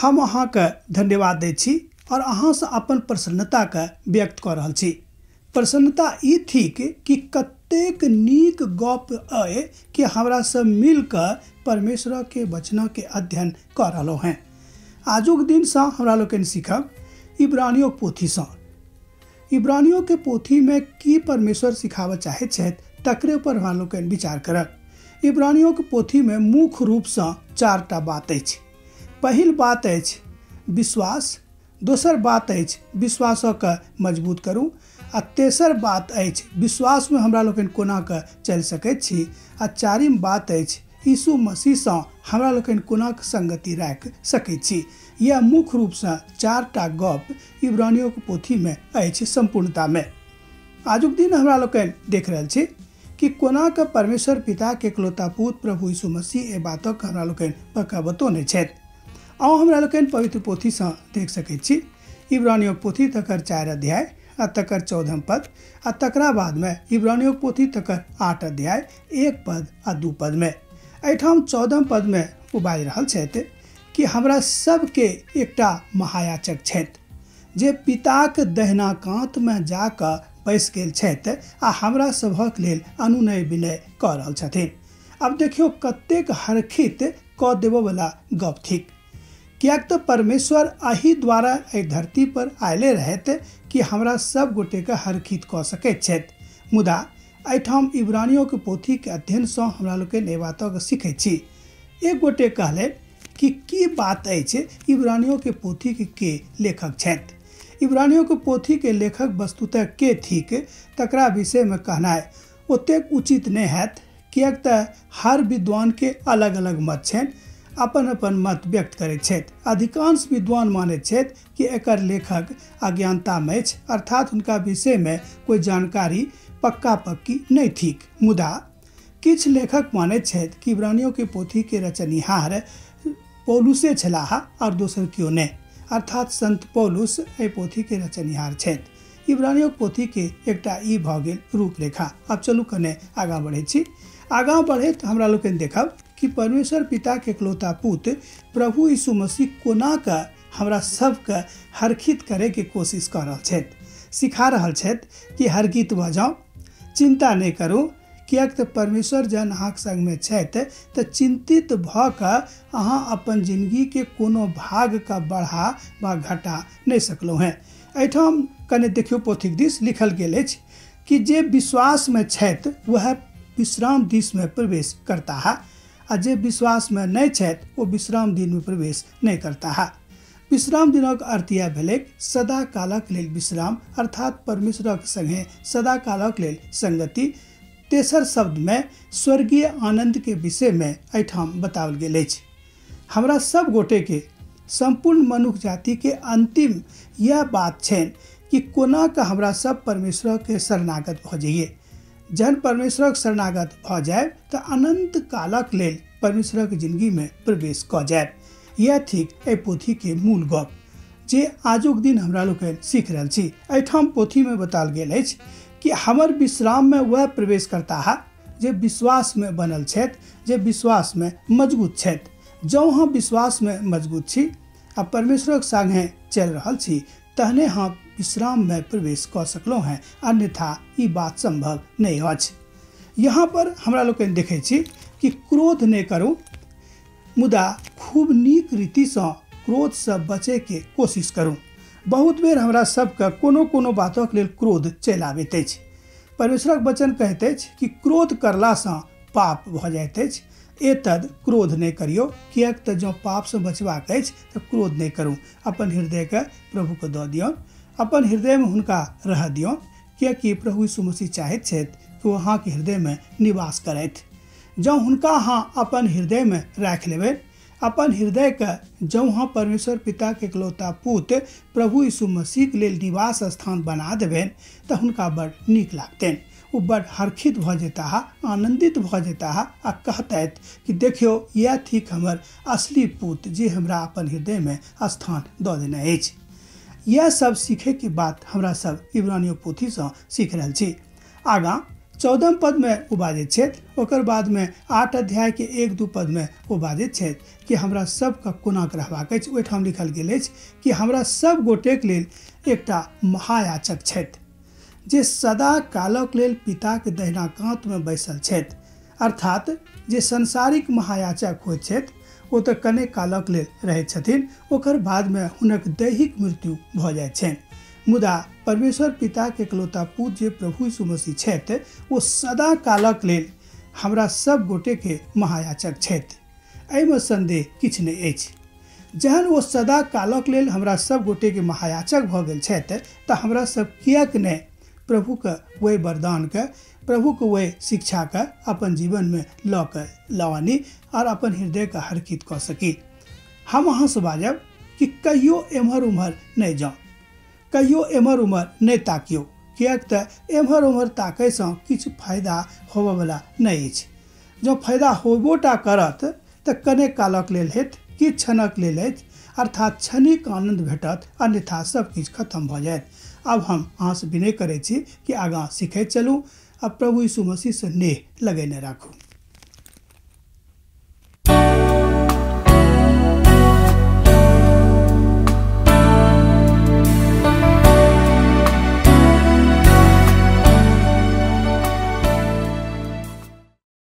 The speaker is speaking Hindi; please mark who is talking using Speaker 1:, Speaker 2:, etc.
Speaker 1: हम अहाँ के धन्यवाद दै छी और अहाँ से अपन प्रसन्नता के व्यक्त कर रहल छी। प्रसन्नता ई थिक कि कतेक नीक गप अय कि हमरा सब मिलकर परमेश्वर के वचन के अध्ययन कर रहलो हैं। आजुक दिन से हमरा लोकनि सीखब इब्रानियों पोथी से। इब्रानियों के पोथी में की परमेश्वर सिखावे चाहे छथि तकरे पर हमरा लोकनि विचार करब। इब्रानियों के पोथी में मुख्य रूप से 4टा बात अछि। पहिल बात अछि विश्वास, दोसर बात अछि विश्वास के मजबूत करू, आ तेसर बात अछि विश्वास में हमरा लोकनि कोना के चल सकैत छी, आ चारिम बात अछि यीशु मसीह से हमरा लोकनि कोना के संगति राख सकैत छी। यह मुख्य रूप से 4टा गप इब्रानियों के पोथी में अछि संपूर्णता में। आजुक दिन हमरा लोकनि देख रहल छी कि कोना के परमेश्वर पिता के एकलौता पुत्र प्रभु यीशु मसीह ए बातक हमरा लोकनि पक्का बतौने छथि। आओ हमरा लोकनि पवित्र पोथी से देख सकैत छी इब्रानियों पोथी तकर 4 अध्याय आ तकर 14 पद, आ तकरा बाद में इब्रानियों पोथी तकर 8 अध्याय 1 पद आ 2 पद में। एठाम 14 पद में वो बाजि रहल छथि कि हमरा सबके एकटा महायाचक छथि जे पिताक दहिना कांत में जाकर बैस गेल छथि आ हमरा सभक लेल अनुनय विनय कऽ रहल छथिन। अब देखियो कतेक हरखित कऽ देबो वाला गप थिक, कियाक तो परमेश्वर अही द्वारा एहि धरती पर आयले रहत कि हमरा सब गोटे के हरखित कऽ सकैत छथि। मुदा एठाम इब्रानियों के पोथी के अध्ययन से हमरा लोकनि ए बातक सीखै छी। एक गोटे कहले कि की बात अछि इब्रानियों के पोथी के लेखक छथि। इब्रानियों के पोथी के लेखक वस्तुतः के थिक तकरा विषय में कहनाइ ओतेक उचित नहीं हैत, कियाक तऽ हर विद्वान के अलग अलग मत छनि, अपन अपन मत व्यक्त करैत छथि। अधिकांश विद्वान मानैत छथि कि एकर लेखक अज्ञानता में अछि, अर्थात हुनका विषय में कोई जानकारी पक्का पक्की नहीं थिक। मुदा किछ लेखक मानैत छथि कि इब्रानियों के पोथी के रचनिहार पौलुसे छलाह और दोसर क्यों नहीं, अर्थात संत पौलुस ए पोथी के रचनिहार छथि। इब्रानियों पोथी के एकटा ई भऽ गेल रूपरेखा। अब चलू कने आगाँ बढ़ै छी। आगाँ बढ़ैत हमरा लोकनि देखब कि परमेश्वर पिता के एकलौता पुत्र प्रभु यीशु मसीह कोना के हमरा सबके हरखित करे के कोशिश कर रहल छथि, सिखा रहल छथि कि हरखित भऽ जाउ, चिंता नहीं करू, कियाक तऽ परमेश्वर जहन अहाँक संग में छथि तऽ चिंतित भऽ कऽ अहाँ अपन जिंदगी के कोनो भाग का बढ़ा वा घटा नहीं सकलहुँ हैं। एठाम कने देखियो पोथीक दिस लिखल गेल अछि कि जे विश्वास में छथि वह विश्राम दिस में प्रवेश करता है, आ जे विश्वास में नहीं छथि वो विश्राम दिन में प्रवेश नहीं करता है। विश्राम दिनक अर्थ यह भेलै सदा कालक लेल विश्राम, अर्थात परमेश्वरक संगे सदा कालक लेल संगति। तेसर शब्द में स्वर्गीय आनंद के विषय में एठाम बताओल गेल अछि। हमरा सब गोटे के संपूर्ण मनुष्य जाति के अंतिम यह बात छनि कि कोना के हमरा सब परमेश्वर के शरणागत भऽ जाइए। जहन परमेश्वरक शरणागत भऽ जाए तो अनंत कालक लेल परमेश्वरक जिंदगी में प्रवेश कऽ जाए। यह थिक ए पोथी के मूल गप जे आजुक दिन हमरा लोकनि सीख रहल छी। एठाम पोथी में बताओल गेल अछि कि हमर विश्राम में वह प्रवेश करता है जे विश्वास में बनल छथि, जे विश्वास में मजबूत छथि। जँ हम विश्वास में मजबूत छी आ परमेश्वरक संगे चल रहल छी तहने हम विश्राम में प्रवेश कऽ सकलहुँ हैं, अन्यथा ई बात संभव नहीं अछि। यहाँ पर हमरा लोकनि देखै छी कि क्रोध नहीं करू, मुदा खूब नीक रीति से क्रोध से बचे के कोशिश करू। बहुत बेर हमरा सबके कोनो कोनो बातक लेल क्रोध चलि आबैत अछि। परमेश्वरक वचन कहैत अछि कि क्रोध करला से पाप भऽ जाइत अछि। एतद क्रोध नहीं करियो, कियाक तऽ जँ पाप से बचबाक अछि तऽ क्रोध नहीं करू। अपन हृदय के प्रभु के दऽ दियौन, अपन हृदय में हुनका रह दियौन, कियाकि प्रभु यीशु मसीह चाहैत छथि कि वो अहाँ के हृदय में निवास करथि। जँ हुनका अहाँ अपन हृदय में राखि लेबै, अपन हृदय के जँ अहाँ परमेश्वर पिता के एकलौता पुत्र प्रभु यीशु मसीह के लेल निवास स्थान बना देबनि तऽ हुनका बड़ नीक लागतनि। वो बड़ हरखित भऽ जेता है, आनंदित भऽ जेता है आ कहतथि कि देखियो यह थिक हमर असली पुत्र जे हमरा अपन हृदय में स्थान दऽ देने अछि। यह सब सीखे के बात हमरा सब इब्रानियों पोथी से सीख रहल छी। आगाँ 14 पद में ओ बाजैत छथि, ओकर बाद में 8 अध्याय के 1-2 पद में ओ बाजैत छथि कि हमरा सबके कोना रहबाक अछि। ओहिठाम लिखल गेल अछि कि हमरा सब गोटेक लेल एकटा महायाचक छथि जे सदा कालक लेल पिताके दहिना कात में बैसल छथि। अर्थात जे संसारिक महायाचक होइत छथि ओ तऽ कने कालक लेल रहैत छथिन, ओकर बाद में हुनक दैहिक मृत्यु भऽ जाइत छनि। मुदा परमेश्वर पिता के एकलौता पुत्र जे प्रभु यीशु मसीह छथि ओ सदा कालक लेल हमरा सब गोटे के महायाचक छथि। एहिमे संदेह किछु नहि अछि। जहन ओ सदा कालक लेल हमरा सब गोटे के महायाचक भऽ गेल छथि तऽ हमरा सब किएक नहि प्रभु के वही वरदान के, प्रभु के वही शिक्षा के अपन जीवन में लऽ के लानी और अपन हृदय के हरकित कऽ सकी। हम अहाँ से बाजब कि कहियो एम्हर उम्हर नहीं जाओ, कहियो एम्हर उम्हर नहीं ताकियो, किएक तऽ एम्हर उम्हर ताकै सँ किछु फायदा होबऽ वाला नहीं अछि। जँ फायदा होबोटा करत तऽ कने कालक लेल हेत, किछु क्षणक लेल अछि, अर्थात क्षणिक आनंद भेटत, अन्यथा सब किछु खत्म भऽ जायत। अब हम अहाँ से विनय करै छी कि आगाँ सीखैत चलू आ प्रभु यीशु मसीह से नेह लगेने राखू।